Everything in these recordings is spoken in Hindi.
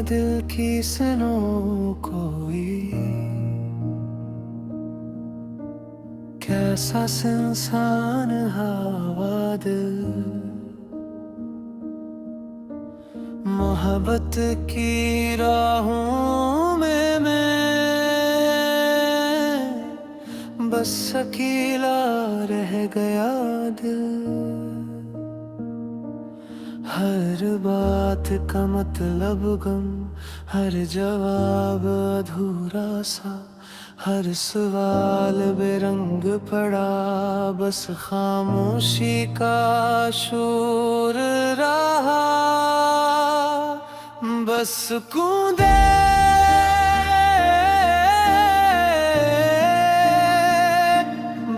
दिल की सुनो कोई, कैसा सुनसान हवा दिल। मोहब्बत की राहों में मैं बस अकेला रह गया दिल। हर बात का मतलब गम, हर जवाब अधूरा सा, हर सवाल बेरंग पड़ा, बस खामोशी का शोर रहा। बस सुकून दे,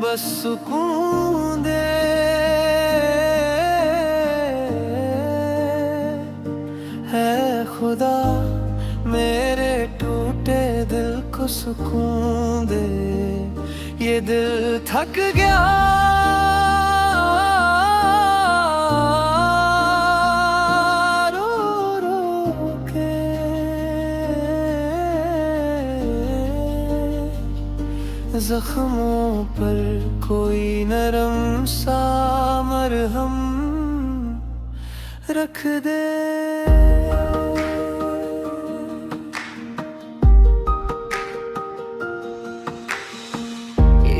बस सुकून दे, है खुदा मेरे टूटे दिल को सुकून दे। ये दिल थक गया रो रो के, जख्मों पर कोई नरम सा मरहम रख दे।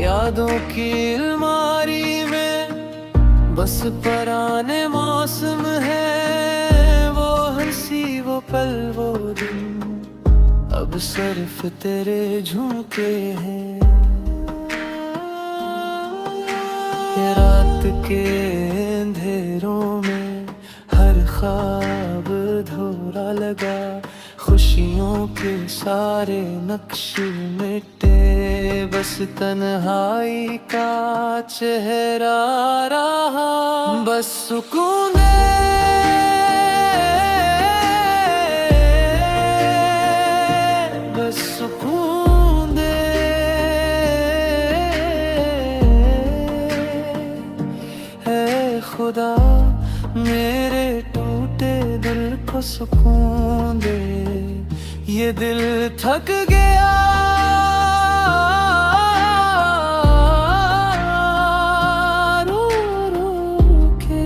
यादों की अलमारी में बस पुराने मौसम है, वो हंसी वो पल वो दिन अब सिर्फ तेरे झुमके हैं। ये रात के अंधेरों में हर ख्वाब अधूरा लगा, खुशियों के सारे नक्शे मिटे, बस तन्हाई का चेहरा रहा। बस सुकून दे, बस सुकून दे, है खुदा मेरे टूटे दिल को सुकून दे। ये दिल थक गया रो रो के,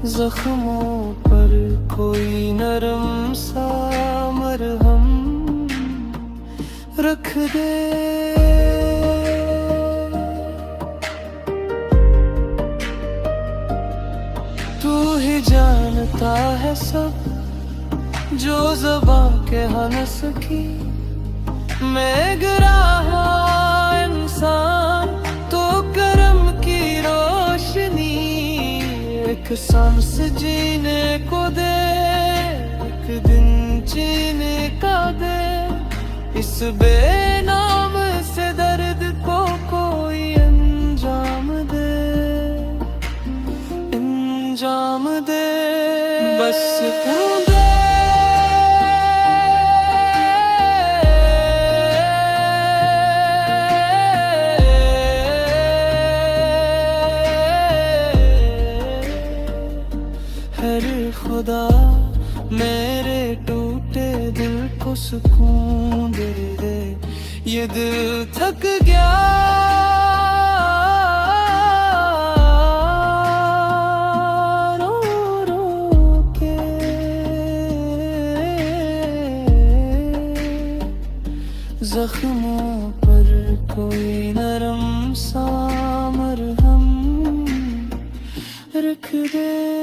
जख्मों पर कोई नरम सा मरहम रख दे। तू ही जानता है सब जो ज़बां के न सकी, मैं गिरा इंसान तो करम की रोशनी, एक सांस जीने को दे, एक दिन जीने का दे। इस बेनाम से दर्द को कोई अंजाम दे, अंजाम दे। बस सुकून दे, हर खुदा मेरे टूटे दिल को सुकून दे। ये दिल थक गया रो रो के, जख्मों पर कोई नरम सा मरहम रख दे।